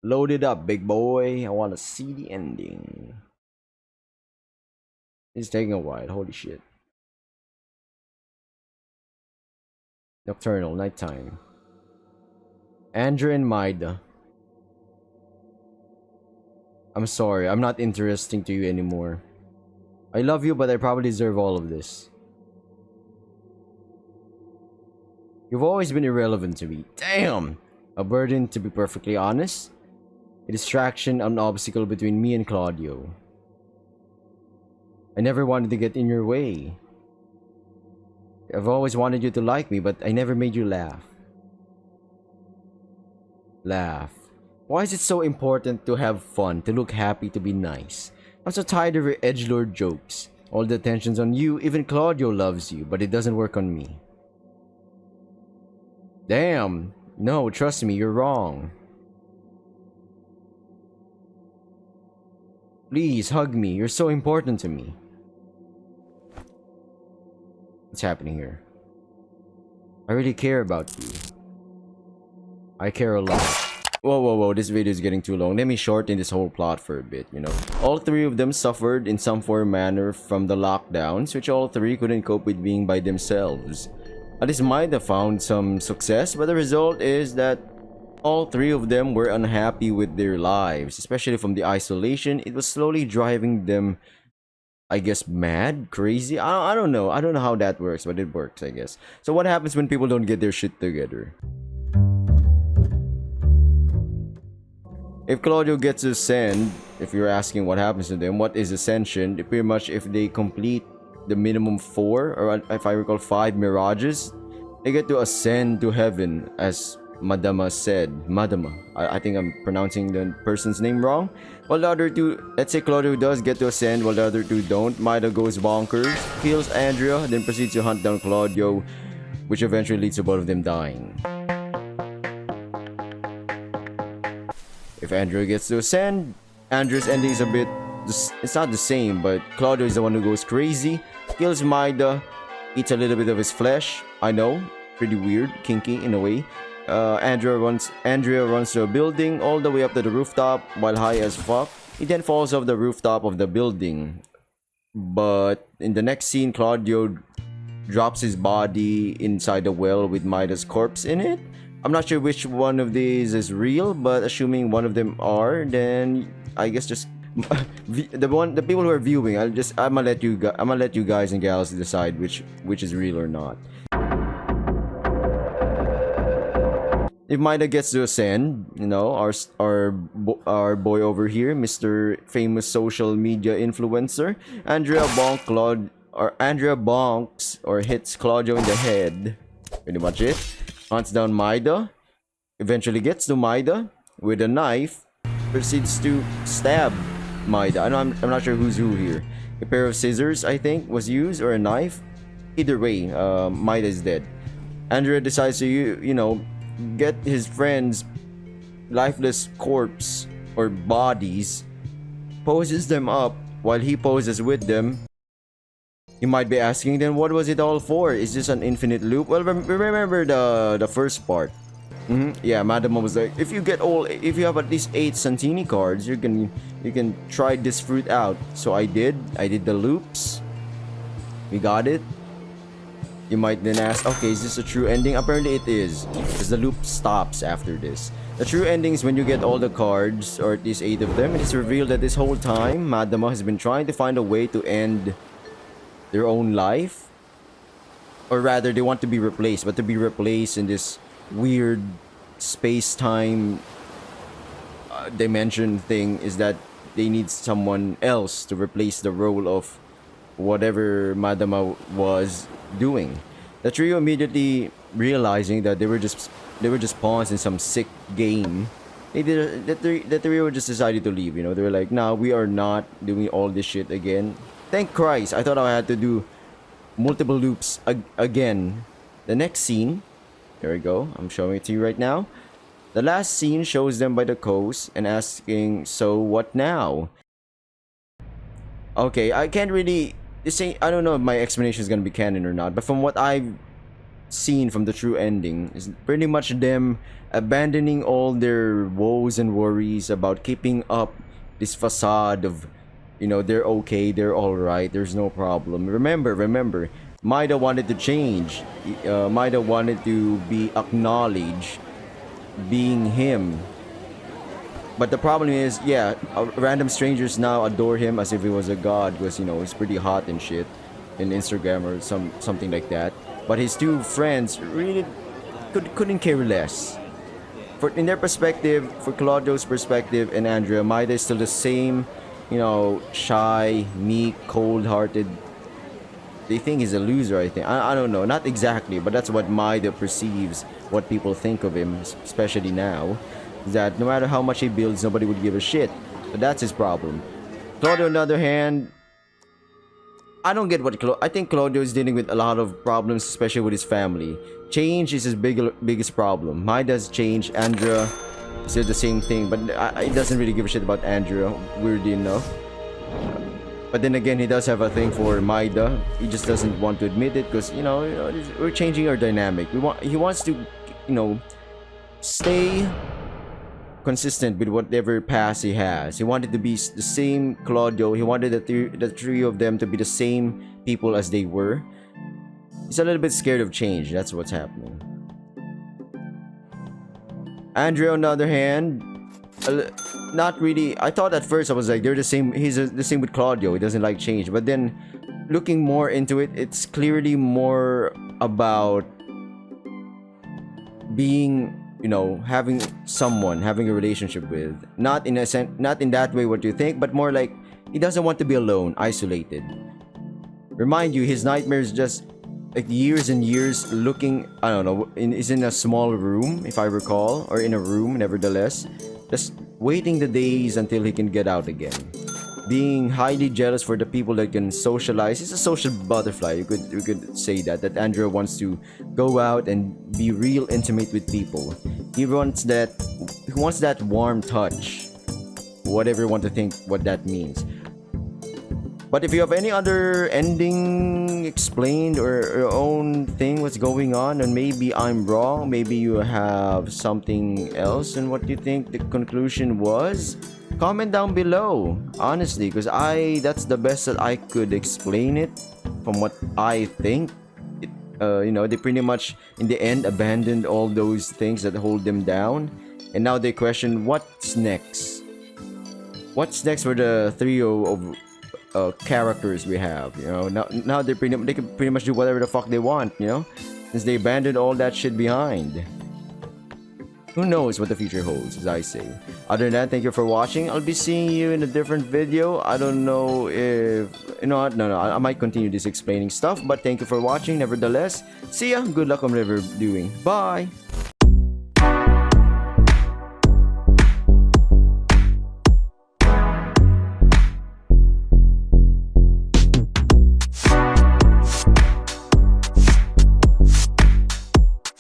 Load it up, big boy. I want to see the ending. It's taking a while. Holy shit. Nocturnal, nighttime. Andrea and Maida. I'm sorry, I'm not interesting to you anymore. I love you, but I probably deserve all of this. You've always been irrelevant to me. Damn! A burden, to be perfectly honest. A distraction, an obstacle between me and Claudio. I never wanted to get in your way. I've always wanted you to like me, but I never made you laugh. Laugh. Why is it so important to have fun, to look happy, to be nice? I'm so tired of your edgelord jokes. All the attention's on you, even Claudio loves you, but it doesn't work on me. Damn. No, trust me, you're wrong. Please, hug me. You're so important to me. What's happening here? I really care about you. I care a lot. Whoa, this video is getting too long. Let me shorten this whole plot for a bit, you know. All three of them suffered in some form or manner from the lockdowns, which all three couldn't cope with being by themselves. At least Maida found some success, but the result is that all three of them were unhappy with their lives, especially from the isolation. It was slowly driving them, I guess, mad, crazy. I don't know. I don't know how that works, but it works, I guess. So what happens when people don't get their shit together? If Claudio gets to ascend, if you're asking what happens to them, what is ascension? Pretty much if they complete the minimum 4, or if I recall 5 mirages, they get to ascend to heaven, as Madama said. Madama. I think I'm pronouncing the person's name wrong. While the other two, let's say Claudio does get to ascend while the other two don't. Maida goes bonkers, kills Andrea, then proceeds to hunt down Claudio, which eventually leads to both of them dying. If Andrea gets to ascend, Andrea's ending is a bit... It's not the same, but Claudio is the one who goes crazy, kills Maida, eats a little bit of his flesh. I know, pretty weird, kinky in a way. Andrea runs to a building all the way up to the rooftop while high as fuck. He then falls off the rooftop of the building. But in the next scene, Claudio drops his body inside the well with Maida's corpse in it. I'm not sure which one of these is real, but assuming one of them are, then I guess just the people who are viewing, I'm gonna let you guys and gals decide which is real or not. If Maida gets to ascend, you know, our boy over here, Mr. Famous Social Media Influencer, Andrea bonks or hits Claudio in the head. Pretty much it. Hunts down Maida. Eventually gets to Maida with a knife. Proceeds to stab Maida. I'm not sure who's who here. A pair of scissors, I think, was used, or a knife. Either way, Maida is dead. Andrea decides to, you know, get his friend's lifeless corpse or bodies, poses them up while he poses with them. You might be asking, then what was it all for? Is this an infinite loop? Well, remember the first part. Yeah, Madama was like, if you have at least 8 Santini cards, you can try this fruit out. So I did the loops. We got it. You might then ask, okay, is this a true ending? Apparently it is, because the loop stops after this. The true ending is when you get all the cards, or at least 8 of them. It is revealed that this whole time, Madama has been trying to find a way to end their own life. Or rather, they want to be replaced, but to be replaced in this weird space-time dimension thing is that they need someone else to replace the role of whatever Madama was doing. The trio immediately realizing that they were just pawns in some sick game. The trio just decided to leave. You know, they were like, "Nah, we are not doing all this shit again." Thank Christ! I thought I had to do multiple loops again. The next scene, there we go. I'm showing it to you right now. The last scene shows them by the coast and asking, "So what now?" Okay, I can't really. I don't know if my explanation is gonna be canon or not, but from what I've scene from the true ending is pretty much them abandoning all their woes and worries about keeping up this facade of, you know, they're okay, they're all right, there's no problem. Remember, Maida wanted to change. Maida wanted to be acknowledged being him. But the problem is, yeah, random strangers now adore him as if he was a god because, you know, he's pretty hot and shit in Instagram or something like that. But his two friends really couldn't care less. In their perspective, for Claudio's perspective and Andrea, Maida is still the same, you know, shy, meek, cold-hearted. They think he's a loser, I think. I don't know, not exactly, but that's what Maida perceives, what people think of him, especially now. That no matter how much he builds, nobody would give a shit. But that's his problem. Claudio, on the other hand, I don't get what I think Claudio is dealing with a lot of problems, especially with his family. Change is his biggest problem. Maida's change. Andrea said the same thing, but he doesn't really give a shit about Andrea, weirdly enough. But then again, he does have a thing for Maida. He just doesn't want to admit it because, you know, we're changing our dynamic. He wants to, you know, stay consistent with whatever past he has. He wanted to be the same Claudio. He wanted the three of them to be the same people as they were. He's a little bit scared of change. That's what's happening. Andrea, on the other hand, not really. I thought at first I was like, they're the same. He's the same with Claudio. He doesn't like change. But then, looking more into it, it's clearly more about being, you know, having a relationship with. Not in that way what you think, but more like he doesn't want to be alone, isolated. Remind you, his nightmare is just like years and years looking, I don't know, is in a small room, if I recall, or in a room, nevertheless, just waiting the days until he can get out again. Being highly jealous for the people that can socialize. He's a social butterfly. You could say that Andrea wants to go out and be real intimate with people. He wants that warm touch. Whatever you want to think what that means. But if you have any other ending explained or your own thing what's going on, and maybe I'm wrong, maybe you have something else and what you think the conclusion was, comment down below, honestly, because that's the best that I could explain it from what I think. You know, they pretty much in the end abandoned all those things that hold them down, and now they question what's next. What's next for the trio of characters we have? You know, now they can pretty much do whatever the fuck they want, you know, since they abandoned all that shit behind. Who knows what the future holds, as I say. Other than that, thank you for watching. I'll be seeing you in a different video. I don't know if, you know what, no, I might continue this explaining stuff, but thank you for watching nevertheless. See ya, good luck on whatever you're doing. Bye.